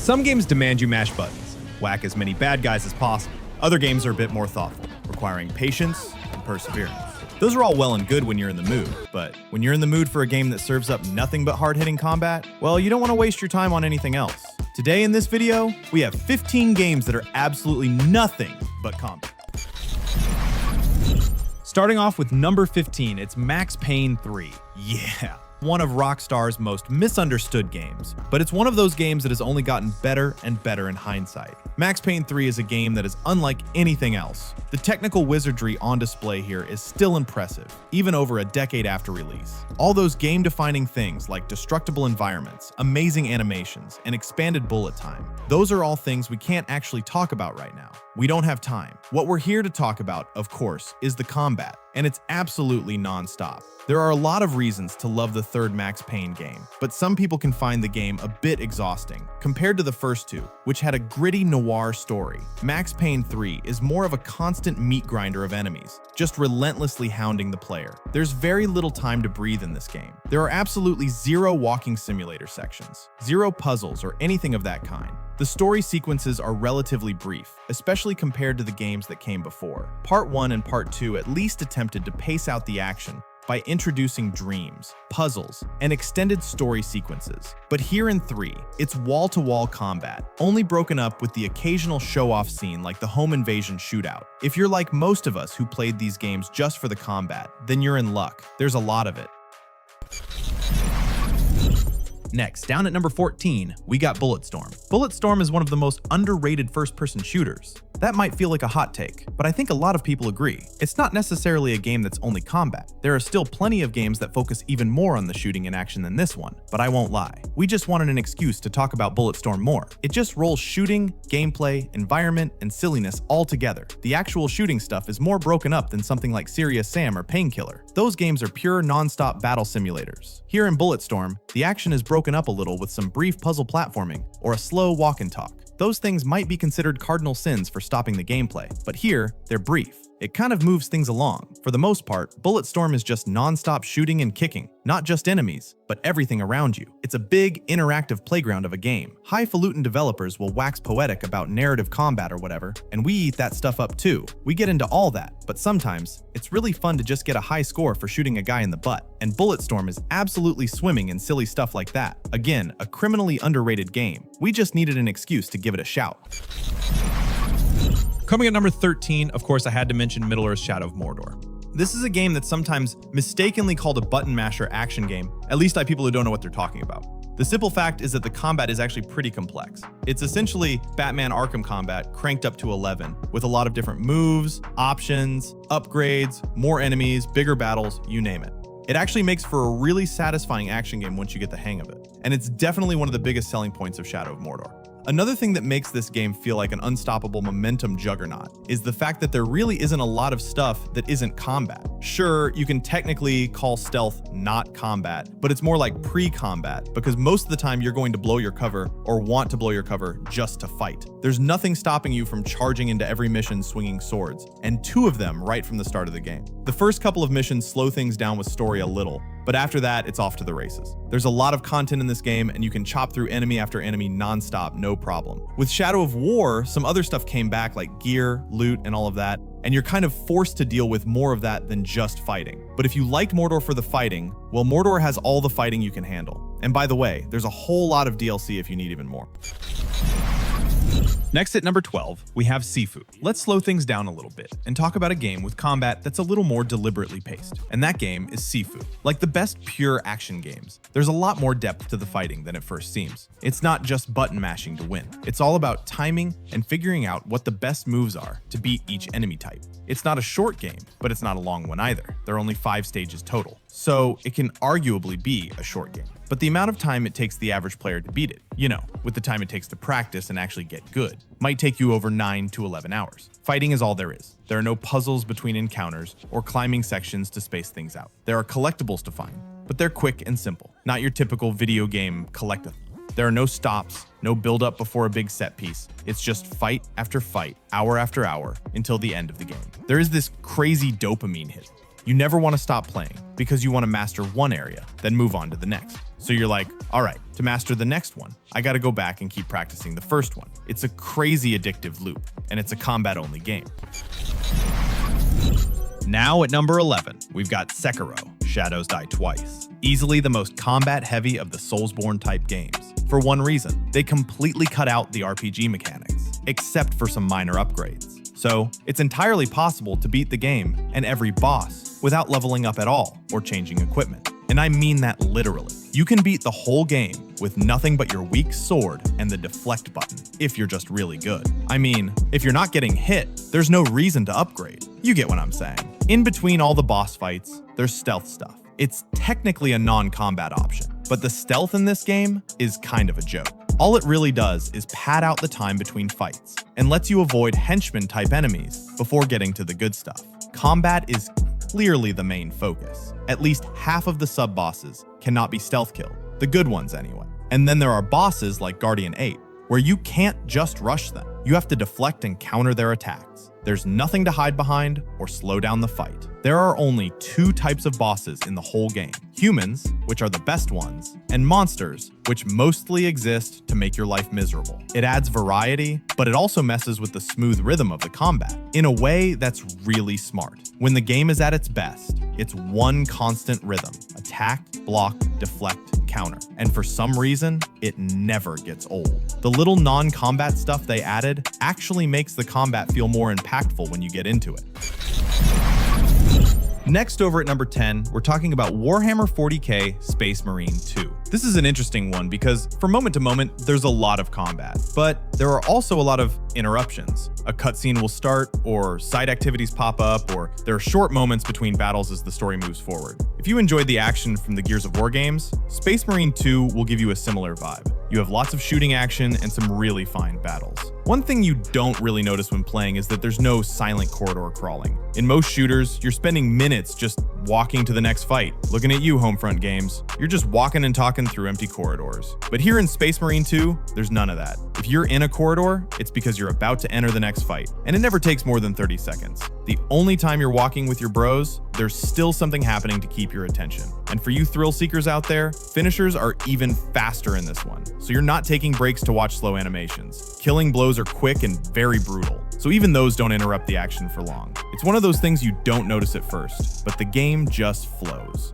Some games demand you mash buttons, whack as many bad guys as possible. Other games are a bit more thoughtful, requiring patience and perseverance. Those are all well and good when you're in the mood, but when you're in the mood for a game that serves up nothing but hard-hitting combat, well, you don't want to waste your time on anything else. Today in this video, we have 15 games that are absolutely nothing but combat. Starting off with number 15, it's Max Payne 3. Yeah, one of Rockstar's most misunderstood games, but it's one of those games that has only gotten better and better in hindsight. Max Payne 3 is a game that is unlike anything else. The technical wizardry on display here is still impressive, even over a decade after release. All those game-defining things like destructible environments, amazing animations, and expanded bullet time, those are all things we can't actually talk about right now. We don't have time. What we're here to talk about, of course, is the combat, and it's absolutely non-stop. There are a lot of reasons to love the third Max Payne game, but some people can find the game a bit exhausting. Compared to the first two, which had a gritty noir story, Max Payne 3 is more of a constant meat grinder of enemies, just relentlessly hounding the player. There's very little time to breathe in this game. There are absolutely zero walking simulator sections, zero puzzles or anything of that kind. The story sequences are relatively brief, especially compared to the games that came before. Part 1 and Part 2 at least attempted to pace out the action by introducing dreams, puzzles, and extended story sequences. But here in 3, it's wall-to-wall combat, only broken up with the occasional show-off scene like the home invasion shootout. If you're like most of us who played these games just for the combat, then you're in luck. There's a lot of it. Next, down at number 14, we got Bulletstorm. Bulletstorm is one of the most underrated first-person shooters. That might feel like a hot take, but I think a lot of people agree. It's not necessarily a game that's only combat. There are still plenty of games that focus even more on the shooting and action than this one, but I won't lie. We just wanted an excuse to talk about Bulletstorm more. It just rolls shooting, gameplay, environment, and silliness all together. The actual shooting stuff is more broken up than something like Serious Sam or Painkiller. Those games are pure non-stop battle simulators. Here in Bulletstorm, the action is broken up a little with some brief puzzle platforming or a slow walk and talk. Those things might be considered cardinal sins for stopping the gameplay, but here, they're brief. It kind of moves things along. For the most part, Bulletstorm is just non-stop shooting and kicking, not just enemies, but everything around you. It's a big, interactive playground of a game. Highfalutin developers will wax poetic about narrative combat or whatever, and we eat that stuff up too. We get into all that, but sometimes, it's really fun to just get a high score for shooting a guy in the butt, and Bulletstorm is absolutely swimming in silly stuff like that. Again, a criminally underrated game. We just needed an excuse to give it a shout. Coming at number 13, of course, I had to mention Middle-earth's Shadow of Mordor. This is a game that's sometimes mistakenly called a button masher action game, at least by people who don't know what they're talking about. The simple fact is that the combat is actually pretty complex. It's essentially Batman Arkham combat cranked up to 11, with a lot of different moves, options, upgrades, more enemies, bigger battles, you name it. It actually makes for a really satisfying action game once you get the hang of it, and it's definitely one of the biggest selling points of Shadow of Mordor. Another thing that makes this game feel like an unstoppable momentum juggernaut is the fact that there really isn't a lot of stuff that isn't combat. Sure, you can technically call stealth not combat, but it's more like pre-combat because most of the time you're going to blow your cover or want to blow your cover just to fight. There's nothing stopping you from charging into every mission swinging swords, and 2 of them right from the start of the game. The first couple of missions slow things down with story a little, but after that, it's off to the races. There's a lot of content in this game, and you can chop through enemy after enemy non-stop, no problem. With Shadow of War, some other stuff came back like gear, loot, and all of that, and you're kind of forced to deal with more of that than just fighting. But if you liked Mordor for the fighting, well, Mordor has all the fighting you can handle. And by the way, there's a whole lot of DLC if you need even more. Next at number 12, we have Sifu. Let's slow things down a little bit and talk about a game with combat that's a little more deliberately paced. And that game is Sifu. Like the best pure action games, there's a lot more depth to the fighting than it first seems. It's not just button mashing to win. It's all about timing and figuring out what the best moves are to beat each enemy type. It's not a short game, but it's not a long one either. There are only 5 stages total, so it can arguably be a short game. But the amount of time it takes the average player to beat it, you know, with the time it takes to practice and actually get good, might take you over 9 to 11 hours. Fighting is all there is. There are no puzzles between encounters or climbing sections to space things out. There are collectibles to find, but they're quick and simple, not your typical video game collectathon. There are no stops, no build-up before a big set piece. It's just fight after fight, hour after hour, until the end of the game. There is this crazy dopamine hit. You never want to stop playing because you want to master one area, then move on to the next. So you're like, all right, to master the next one, I gotta go back and keep practicing the first one. It's a crazy addictive loop, and it's a combat-only game. Now at number 11, we've got Sekiro, Shadows Die Twice. Easily the most combat-heavy of the Soulsborne type games. For one reason, they completely cut out the RPG mechanics, except for some minor upgrades. So it's entirely possible to beat the game and every boss without leveling up at all or changing equipment. And I mean that literally. You can beat the whole game with nothing but your weak sword and the deflect button, if you're just really good. I mean, if you're not getting hit, there's no reason to upgrade. You get what I'm saying. In between all the boss fights, there's stealth stuff. It's technically a non-combat option, but the stealth in this game is kind of a joke. All it really does is pad out the time between fights and lets you avoid henchman-type enemies before getting to the good stuff. Combat is clearly the main focus. At least half of the sub-bosses cannot be stealth killed, the good ones anyway. And then there are bosses like Guardian 8, where you can't just rush them. You have to deflect and counter their attacks. There's nothing to hide behind or slow down the fight. There are only 2 types of bosses in the whole game. Humans, which are the best ones, and monsters, which mostly exist to make your life miserable. It adds variety, but it also messes with the smooth rhythm of the combat in a way that's really smart. When the game is at its best, it's one constant rhythm: attack, block, deflect, counter. And for some reason, it never gets old. The little non-combat stuff they added actually makes the combat feel more impactful when you get into it. Next, over at number 10, we're talking about Warhammer 40k Space Marine 2. This is an interesting one because from moment to moment, there's a lot of combat, but there are also a lot of interruptions. A cutscene will start, or side activities pop up, or there are short moments between battles as the story moves forward. If you enjoyed the action from the Gears of War games, Space Marine 2 will give you a similar vibe. You have lots of shooting action and some really fine battles. One thing you don't really notice when playing is that there's no silent corridor crawling. In most shooters, you're spending minutes just walking to the next fight. Looking at you, Homefront Games. You're just walking and talking through empty corridors. But here in Space Marine 2, there's none of that. If you're in a corridor, it's because you're about to enter the next fight, and it never takes more than 30 seconds. The only time you're walking with your bros, there's still something happening to keep your attention. And for you thrill seekers out there, finishers are even faster in this one. So you're not taking breaks to watch slow animations. Killing blows are quick and very brutal, so even those don't interrupt the action for long. It's one of those things you don't notice at first, but the game just flows.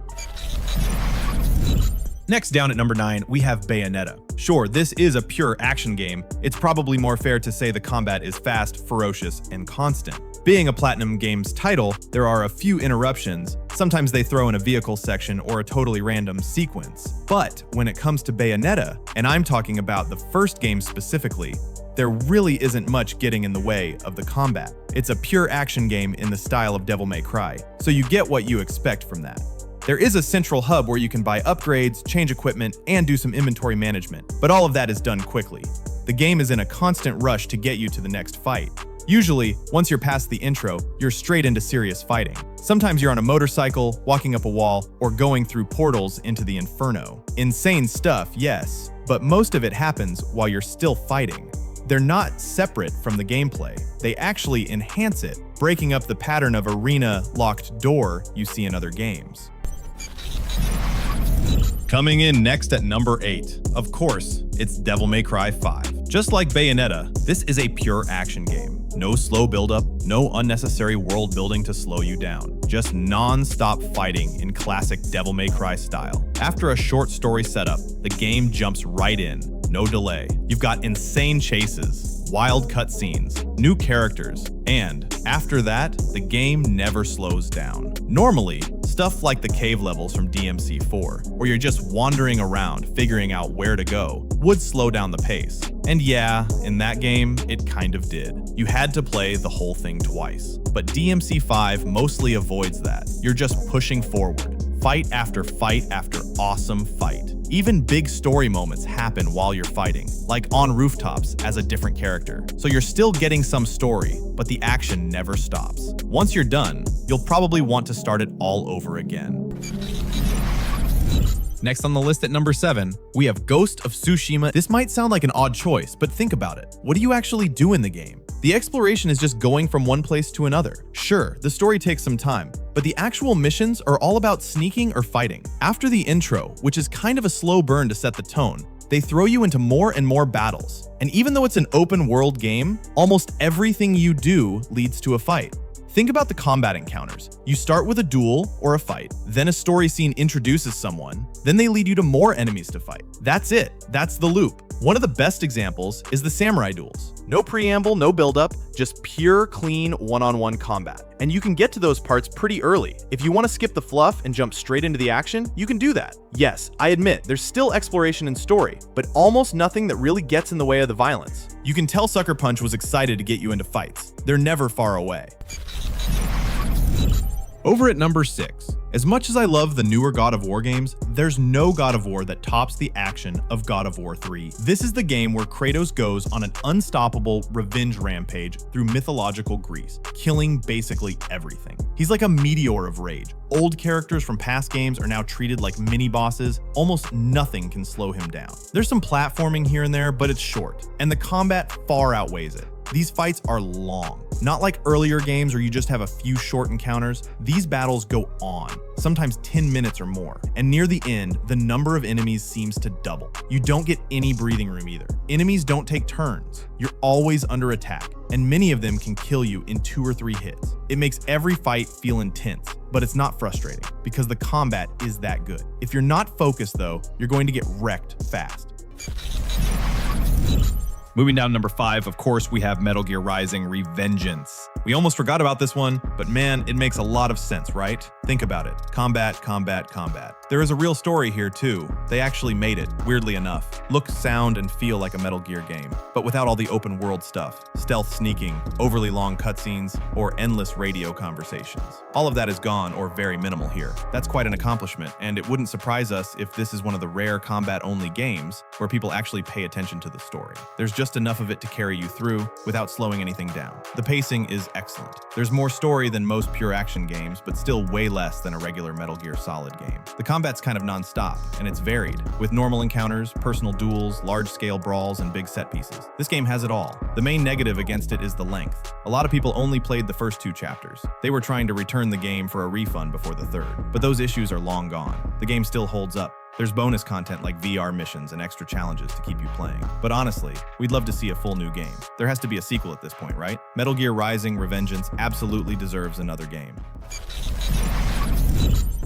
Next, down at number 9, we have Bayonetta. Sure, this is a pure action game. It's probably more fair to say the combat is fast, ferocious, and constant. Being a Platinum Games title, there are a few interruptions. Sometimes they throw in a vehicle section or a totally random sequence. But when it comes to Bayonetta, and I'm talking about the first game specifically, there really isn't much getting in the way of the combat. It's a pure action game in the style of Devil May Cry, so you get what you expect from that. There is a central hub where you can buy upgrades, change equipment, and do some inventory management, but all of that is done quickly. The game is in a constant rush to get you to the next fight. Usually, once you're past the intro, you're straight into serious fighting. Sometimes you're on a motorcycle, walking up a wall, or going through portals into the Inferno. Insane stuff, yes, but most of it happens while you're still fighting. They're not separate from the gameplay. They actually enhance it, breaking up the pattern of arena locked door you see in other games. Coming in next at number 8, of course, it's Devil May Cry 5. Just like Bayonetta, this is a pure action game. No slow buildup, no unnecessary world building to slow you down. Just non-stop fighting in classic Devil May Cry style. After a short story setup, the game jumps right in, no delay. You've got insane chases, wild cutscenes, new characters, and after that, the game never slows down. Normally, stuff like the cave levels from DMC4, where you're just wandering around figuring out where to go, would slow down the pace. And yeah, in that game, it kind of did. You had to play the whole thing twice. But DMC5 mostly avoids that. You're just pushing forward, fight after awesome fight. Even big story moments happen while you're fighting, like on rooftops as a different character. So you're still getting some story, but the action never stops. Once you're done, you'll probably want to start it all over again. Next on the list at number 7, we have Ghost of Tsushima. This might sound like an odd choice, but think about it. What do you actually do in the game? The exploration is just going from one place to another. Sure, the story takes some time, but the actual missions are all about sneaking or fighting. After the intro, which is kind of a slow burn to set the tone, they throw you into more and more battles. And even though it's an open world game, almost everything you do leads to a fight. Think about the combat encounters. You start with a duel or a fight, then a story scene introduces someone, then they lead you to more enemies to fight. That's it. That's the loop. One of the best examples is the samurai duels. No preamble, no build-up, just pure, clean, one-on-one combat. And you can get to those parts pretty early. If you want to skip the fluff and jump straight into the action, you can do that. Yes, I admit, there's still exploration and story, but almost nothing that really gets in the way of the violence. You can tell Sucker Punch was excited to get you into fights. They're never far away. Over at number 6, as much as I love the newer God of War games, there's no God of War that tops the action of God of War 3. This is the game where Kratos goes on an unstoppable revenge rampage through mythological Greece, killing basically everything. He's like a meteor of rage. Old characters from past games are now treated like mini-bosses. Almost nothing can slow him down. There's some platforming here and there, but it's short, and the combat far outweighs it. These fights are long. Not like earlier games where you just have a few short encounters. These battles go on, sometimes 10 minutes or more. And near the end, the number of enemies seems to double. You don't get any breathing room either. Enemies don't take turns. You're always under attack, and many of them can kill you in 2 or 3 hits. It makes every fight feel intense, but it's not frustrating because the combat is that good. If you're not focused though, you're going to get wrecked fast. Moving down to number 5, of course, we have Metal Gear Rising: Revengeance. We almost forgot about this one, but man, it makes a lot of sense, right? Think about it. Combat, combat, combat. There is a real story here too. They actually made it, weirdly enough. Look, sound, and feel like a Metal Gear game, but without all the open world stuff, stealth sneaking, overly long cutscenes, or endless radio conversations. All of that is gone or very minimal here. That's quite an accomplishment, and it wouldn't surprise us if this is one of the rare combat-only games where people actually pay attention to the story. There's just enough of it to carry you through without slowing anything down. The pacing is excellent. There's more story than most pure action games, but still way less than a regular Metal Gear Solid game. The combat's kind of non-stop, and it's varied, with normal encounters, personal duels, large-scale brawls, and big set pieces. This game has it all. The main negative against it is the length. A lot of people only played the first 2 chapters. They were trying to return the game for a refund before the 3rd, but those issues are long gone. The game still holds up. There's bonus content like VR missions and extra challenges to keep you playing. But honestly, we'd love to see a full new game. There has to be a sequel at this point, right? Metal Gear Rising: Revengeance absolutely deserves another game.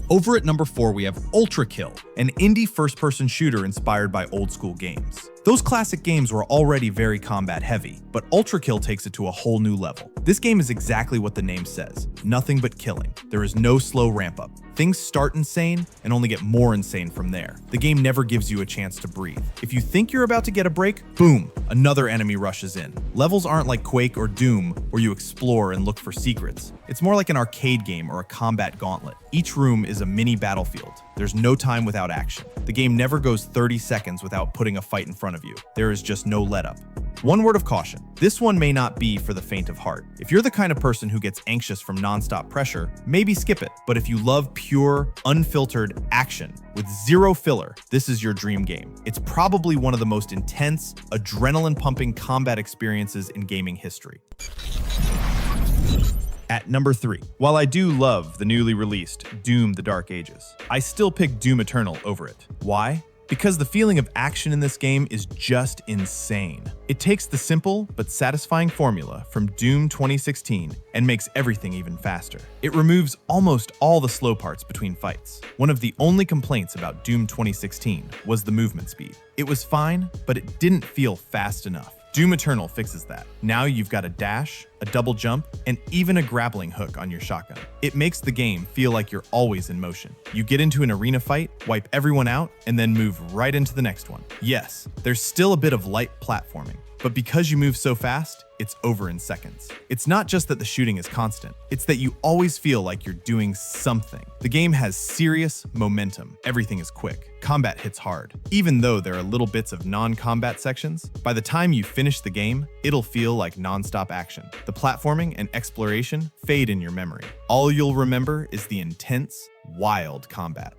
Over at number 4, we have Ultrakill, an indie first-person shooter inspired by old-school games. Those classic games were already very combat-heavy, but Ultrakill takes it to a whole new level. This game is exactly what the name says, nothing but killing. There is no slow ramp-up. Things start insane and only get more insane from there. The game never gives you a chance to breathe. If you think you're about to get a break, boom, another enemy rushes in. Levels aren't like Quake or Doom, where you explore and look for secrets. It's more like an arcade game or a combat gauntlet. Each room is a mini battlefield. There's no time without action. The game never goes 30 seconds without putting a fight in front of you. There is just no let-up. One word of caution. This one may not be for the faint of heart. If you're the kind of person who gets anxious from non-stop pressure, maybe skip it. But if you love pure, unfiltered action with zero filler, this is your dream game. It's probably one of the most intense, adrenaline-pumping combat experiences in gaming history. At number 3, while I do love the newly released Doom: The Dark Ages, I still pick Doom Eternal over it. Why? Because the feeling of action in this game is just insane. It takes the simple but satisfying formula from Doom 2016 and makes everything even faster. It removes almost all the slow parts between fights. One of the only complaints about Doom 2016 was the movement speed. It was fine, but it didn't feel fast enough. Doom Eternal fixes that. Now you've got a dash, a double jump, and even a grappling hook on your shotgun. It makes the game feel like you're always in motion. You get into an arena fight, wipe everyone out, and then move right into the next one. Yes, there's still a bit of light platforming, but because you move so fast, it's over in seconds. It's not just that the shooting is constant, it's that you always feel like you're doing something. The game has serious momentum. Everything is quick. Combat hits hard. Even though there are little bits of non-combat sections, by the time you finish the game, it'll feel like non-stop action. The platforming and exploration fade in your memory. All you'll remember is the intense, wild combat.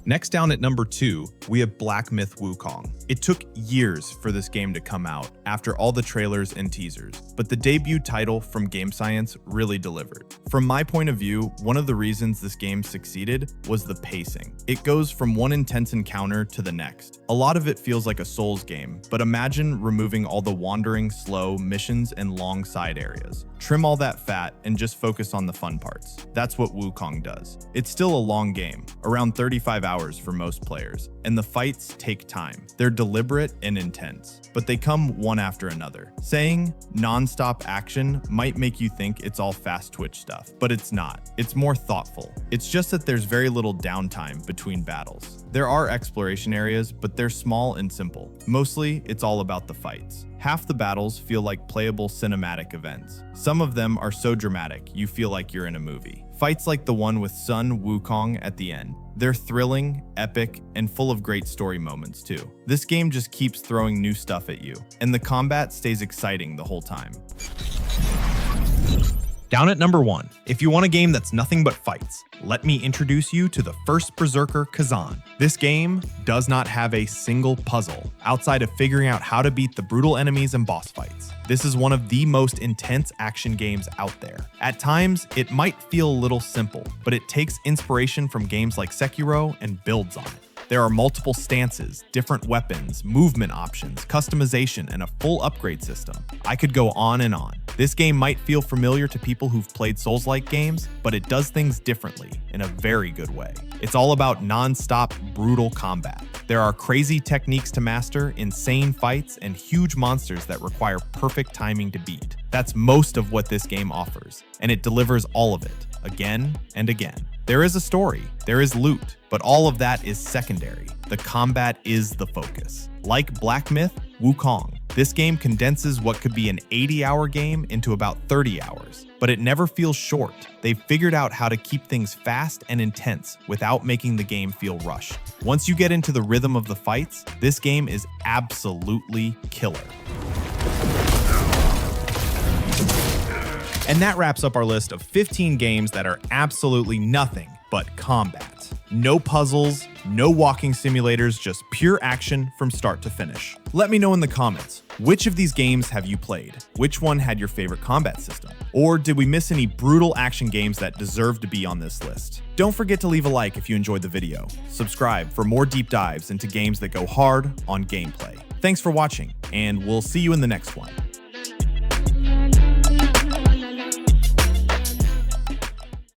Next down at number 2, we have BlackMyth Wukong. It took years for this game to come out after all the trailers and teasers, but the debut title from Game Science really delivered. From my point of view, one of the reasons this game succeeded was the pacing. It goes from one intense encounter to the next. A lot of it feels like a Souls game, but imagine removing all the wandering, slow missions and long side areas. Trim all that fat and just focus on the fun parts. That's what Wukong does. It's still a long game, around 35 hours for most players, and the fights take time. They're deliberate and intense, but they come one after another. Saying non-stop action might make you think it's all fast twitch stuff, but it's not. It's more thoughtful. It's just that there's very little downtime between battles. There are exploration areas, but they're small and simple. Mostly, it's all about the fights. Half the battles feel like playable cinematic events. Some of them are so dramatic, you feel like you're in a movie. Fights like the one with Sun Wukong at the end. They're thrilling, epic, and full of great story moments too. This game just keeps throwing new stuff at you, and the combat stays exciting the whole time. Down at number 1, if you want a game that's nothing but fights, let me introduce you to the first Bereserker, Khazan. This game does not have a single puzzle outside of figuring out how to beat the brutal enemies and boss fights. This is one of the most intense action games out there. At times, it might feel a little simple, but it takes inspiration from games like Sekiro and builds on it. There are multiple stances, different weapons, movement options, customization, and a full upgrade system. I could go on and on. This game might feel familiar to people who've played Souls-like games, but it does things differently in a very good way. It's all about non-stop, brutal combat. There are crazy techniques to master, insane fights, and huge monsters that require perfect timing to beat. That's most of what this game offers, and it delivers all of it, again and again. There is a story, there is loot, but all of that is secondary. The combat is the focus. Like BlackMyth Wukong, this game condenses what could be an 80-hour game into about 30 hours, but it never feels short. They've figured out how to keep things fast and intense without making the game feel rushed. Once you get into the rhythm of the fights, this game is absolutely killer. And that wraps up our list of 15 games that are absolutely nothing but combat. No puzzles, no walking simulators, just pure action from start to finish. Let me know in the comments, which of these games have you played? Which one had your favorite combat system? Or did we miss any brutal action games that deserve to be on this list? Don't forget to leave a like if you enjoyed the video. Subscribe for more deep dives into games that go hard on gameplay. Thanks for watching, and we'll see you in the next one.